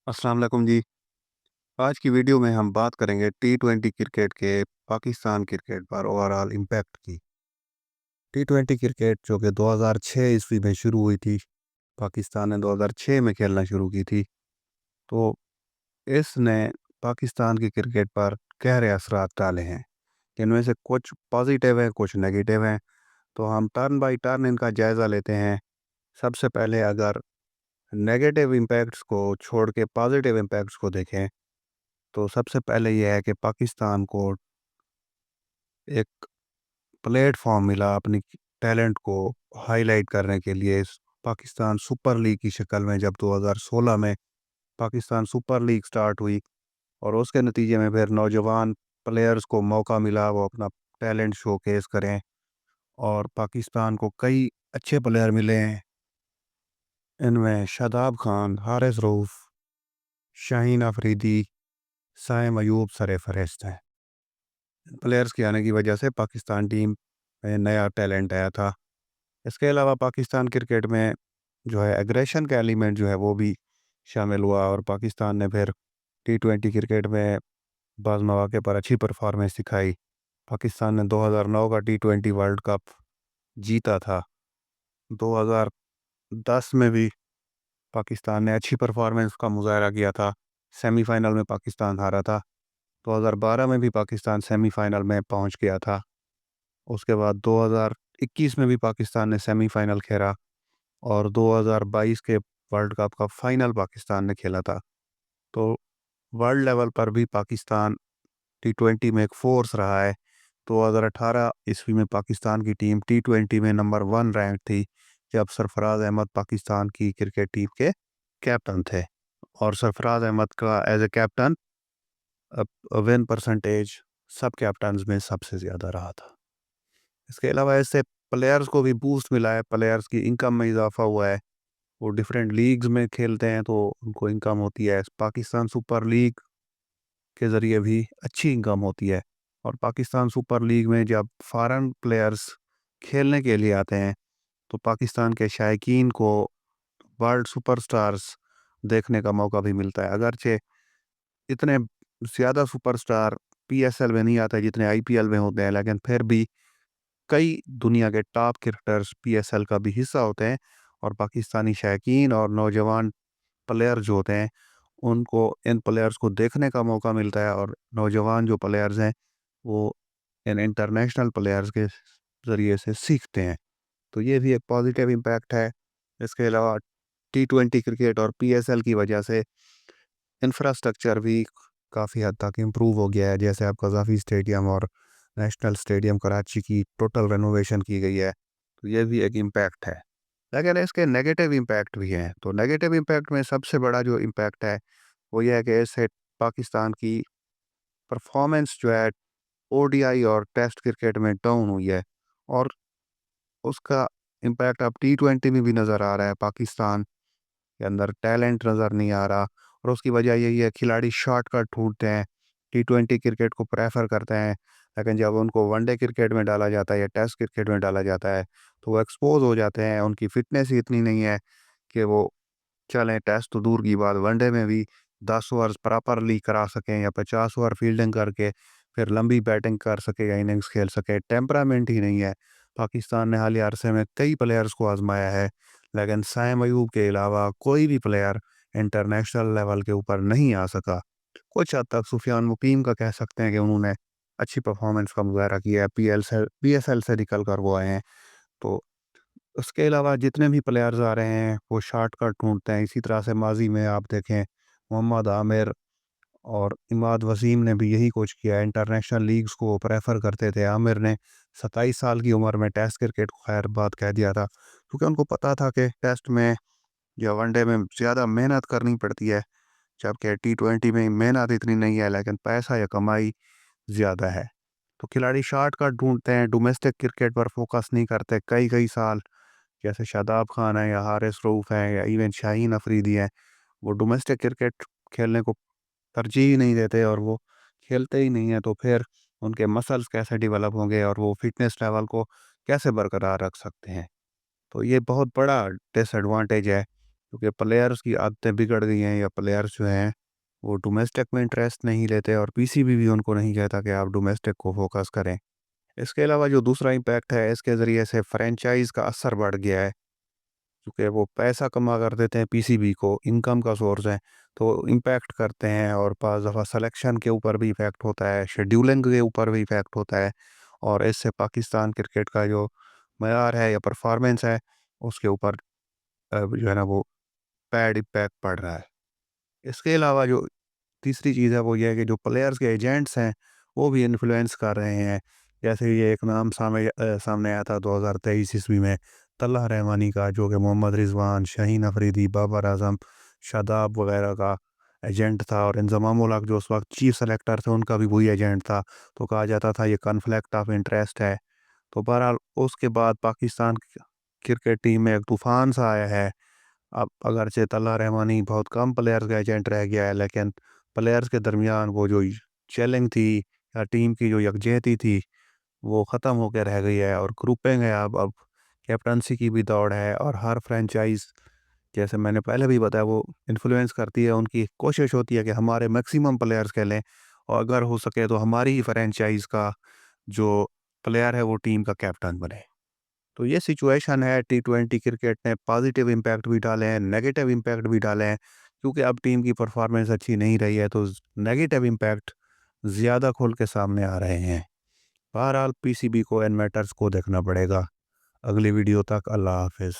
अस्सलाम वालेकुम जी। आज की वीडियो में हम बात करेंगे टी20 क्रिकेट के पाकिस्तान क्रिकेट पर ओवरऑल इम्पैक्ट की। टी20 क्रिकेट जो कि 2006 ईस्वी में शुरू हुई थी, पाकिस्तान ने 2006 में खेलना शुरू की थी। तो इसने पाकिस्तान की क्रिकेट पर गहरे असरात डाले हैं। इनमें से कुछ पॉजिटिव हैं, कुछ नेगेटिव हैं। तो हम टर्न बाय टर्न इनका जायज़ा लेते हैं। सबसे पहले अगर नेगेटिव इम्पैक्ट्स को छोड़ के पॉजिटिव इम्पैक्ट्स को देखें, तो सबसे पहले यह है कि पाकिस्तान को एक प्लेटफॉर्म मिला अपनी टैलेंट को हाईलाइट करने के लिए। पाकिस्तान सुपर लीग की शक्ल में जब 2016 में पाकिस्तान सुपर लीग स्टार्ट हुई, और उसके नतीजे में फिर नौजवान प्लेयर्स को मौका मिला वो अपना टैलेंट शोकेस करें, और पाकिस्तान को कई अच्छे प्लेयर मिले हैं। इनमें शादाब खान, हारिस रऊफ, शाहीन अफरीदी, साइम अयूब सरफहरिस्त हैं। प्लेयर्स के आने की वजह से पाकिस्तान टीम में नया टैलेंट आया था। इसके अलावा पाकिस्तान क्रिकेट में जो है एग्रेशन का एलिमेंट जो है वो भी शामिल हुआ, और पाकिस्तान ने फिर टी20 क्रिकेट में बाज़ मौके पर अच्छी परफॉर्मेंस दिखाई। पाकिस्तान ने 2009 का टी20 वर्ल्ड कप जीता था। 2010 में भी पाकिस्तान ने अच्छी परफॉर्मेंस का मुजाहरा किया था। सेमीफाइनल में पाकिस्तान हारा था। 2012 में भी पाकिस्तान सेमीफाइनल में पहुंच गया था। उसके बाद 2021 में भी पाकिस्तान ने सेमीफाइनल खेला, और 2022 के वर्ल्ड कप का फाइनल पाकिस्तान ने खेला था। तो वर्ल्ड लेवल पर भी पाकिस्तान टी20 में एक फोर्स रहा है। 2018 ईस्वी में पाकिस्तान की टीम टी20 में नंबर 1 रैंक थी, जब सरफराज अहमद पाकिस्तान की क्रिकेट टीम के कैप्टन थे। और सरफराज अहमद का as a captain win percentage सब कैप्टन्स में सबसे ज़्यादा रहा था। इसके अलावा इससे प्लेयर्स को भी बूस्ट मिला है, प्लेयर्स की इनकम में इजाफा हुआ है। वो डिफरेंट लीग्स में खेलते हैं तो उनको इनकम होती है। पाकिस्तान सुपर लीग के ज़रिए भी अच्छी इनकम होती है। और पाकिस्तान सुपर लीग में जब फॉरेन प्लेयर्स खेलने के लिए आते हैं, तो पाकिस्तान के शायकीन को वर्ल्ड सुपरस्टार्स देखने का मौका भी मिलता है। अगरचे इतने ज़्यादा सुपरस्टार पीएसएल में नहीं आते जितने आईपीएल में होते हैं, लेकिन फिर भी कई दुनिया के टॉप क्रिकेटर्स पीएसएल का भी हिस्सा होते हैं। और पाकिस्तानी शायकीन और नौजवान प्लेयर जो होते हैं, उनको इन प्लेयर्स को देखने का मौका मिलता है, और नौजवान जो प्लेयर्स हैं वो इन इंटरनेशनल प्लेयर्स के ज़रिए से सीखते हैं। तो ये भी एक पॉजिटिव इम्पैक्ट है। इसके अलावा टी20 क्रिकेट और पीएसएल की वजह से इंफ्रास्ट्रक्चर भी काफ़ी हद तक इम्प्रूव हो गया है। जैसे अब कज़ाफ़ी स्टेडियम और नेशनल स्टेडियम कराची की टोटल रेनोवेशन की गई है। तो ये भी एक इम्पैक्ट है। लेकिन इसके नेगेटिव इम्पैक्ट भी हैं। तो नेगेटिव इम्पैक्ट में सबसे बड़ा जो इम्पैक्ट है वो ये है कि इससे पाकिस्तान की परफॉर्मेंस जो है ओडीआई और टेस्ट क्रिकेट में डाउन हुई है, और उसका इम्पैक्ट अब टी20 में भी नज़र आ रहा है। पाकिस्तान के अंदर टैलेंट नज़र नहीं आ रहा, और उसकी वजह यही है खिलाड़ी शॉर्टकट ढूंढते हैं, टी20 क्रिकेट को प्रेफर करते हैं। लेकिन जब उनको वनडे क्रिकेट में डाला जाता है या टेस्ट क्रिकेट में डाला जाता है, तो वो एक्सपोज हो जाते हैं। उनकी फिटनेस ही इतनी नहीं है कि वो चलें, टेस्ट तो दूर की बात, वनडे में भी 10 ओवर्स प्रॉपरली करा सकें, या 50 ओवर फील्डिंग करके फिर लंबी बैटिंग कर सके या इनिंग्स खेल सके। टेम्परामेंट ही नहीं है। पाकिस्तान ने हालिया अरसे में कई प्लेयर्स को आजमाया है, लेकिन साइम अयूब के अलावा कोई भी प्लेयर इंटरनेशनल लेवल के ऊपर नहीं आ सका। कुछ हद तक सुफियान मुकीम का कह सकते हैं कि उन्होंने अच्छी परफॉर्मेंस का मुजाहरा किया है, पीएसएल से निकल कर वो आए हैं। तो उसके अलावा जितने भी प्लेयर्स आ रहे हैं वो शॉर्टकट ढूंढते हैं। इसी तरह से माजी में आप देखें, मोहम्मद आमिर और इमाद वसीम ने भी यही कुछ किया। इंटरनेशनल लीग्स को प्रेफर करते थे। आमिर ने 27 साल की उम्र में टेस्ट क्रिकेट को खैर बात कह दिया था, क्योंकि उनको पता था कि टेस्ट में या वनडे में ज़्यादा मेहनत करनी पड़ती है, जबकि टी20 में मेहनत इतनी नहीं है, लेकिन पैसा या कमाई ज़्यादा है। तो खिलाड़ी शॉर्टकट ढूंढते हैं, डोमेस्टिक क्रिकेट पर फोकस नहीं करते कई कई साल। जैसे शादाब खान है, या हारिस रऊफ है, या इवन शाहीन अफरीदी है, वो डोमेस्टिक क्रिकेट खेलने को तरजीह ही नहीं देते, और वो खेलते ही नहीं है। तो फिर उनके मसल्स कैसे डेवलप होंगे, और वो फिटनेस लेवल को कैसे बरकरार रख सकते हैं। तो ये बहुत बड़ा डिसएडवांटेज है کیونکہ پلیئرز کی عادتیں بگڑ گئی ہیں، یا پلیئرز جو ہیں وہ ڈومیسٹک میں انٹرسٹ نہیں لیتے، اور پی سی بی بھی ان کو نہیں کہتا کہ آپ ڈومیسٹک کو فوکس کریں۔ اس کے علاوہ جو دوسرا امپیکٹ ہے، اس کے ذریعے سے فرینچائز کا اثر بڑھ گیا ہے، کیونکہ وہ پیسہ کما کر دیتے ہیں، پی سی بی کو انکم کا سورس ہے، تو امپیکٹ کرتے ہیں، اور بعض دفعہ سلیکشن کے اوپر بھی ایفیکٹ ہوتا ہے، شیڈیولنگ کے اوپر بھی ایفیکٹ ہوتا ہے، اور اس سے پاکستان کرکٹ کا جو معیار ہے یا پرفارمنس ہے اس کے اوپر جو ہے نا وہ بیڈ امپیکٹ پڑ رہا ہے۔ اس کے علاوہ جو تیسری چیز ہے وہ یہ ہے کہ جو پلیئرز کے ایجنٹس ہیں وہ بھی انفلوئنس کر رہے ہیں، جیسے یہ ایک نام سامنے آیا تھا 2023 میں طلحہ رحمانی کا، جو کہ محمد رضوان، شاہین افریدی، بابر اعظم، شاداب وغیرہ کا ایجنٹ تھا، اور انضمام الحق جو اس وقت چیف سلیکٹر تھے ان کا بھی وہی ایجنٹ تھا، تو کہا جاتا تھا یہ کنفلکٹ آف انٹرسٹ ہے۔ تو بہرحال اس کے بعد پاکستان کرکٹ ٹیم میں ایک طوفان سا آیا ہے۔ اب اگرچہ طلحہ رحمانی بہت کم پلیئرز کا ایجنٹ رہ گیا ہے، لیکن پلیئرز کے درمیان وہ جو چیلنج تھی یا ٹیم کی جو یکجہتی تھی وہ ختم ہو کے رہ گئی ہے، اور گروپنگ ہے، اب کیپٹنسی کی بھی دوڑ ہے، اور ہر فرینچائز جیسے میں نے پہلے بھی بتایا وہ انفلوئنس کرتی ہے، ان کی کوشش ہوتی ہے کہ ہمارے میکسیمم پلیئرز کے لیں، اور اگر ہو سکے تو ہماری ہی فرینچائز کا جو پلیئر ہے وہ ٹیم کا کیپٹن بنے۔ تو یہ سچویشن ہے، T20 کرکٹ نے پازیٹیو امپیکٹ بھی ڈالے ہیں، نیگیٹیو امپیکٹ بھی ڈالے ہیں، کیونکہ اب ٹیم کی پرفارمنس اچھی نہیں رہی ہے تو نیگیٹیو امپیکٹ زیادہ کھول کے سامنے آ رہے ہیں۔ بہرحال پی سی بی کو ان میٹرز کو دیکھنا پڑے گا۔ اگلی ویڈیو تک اللہ حافظ۔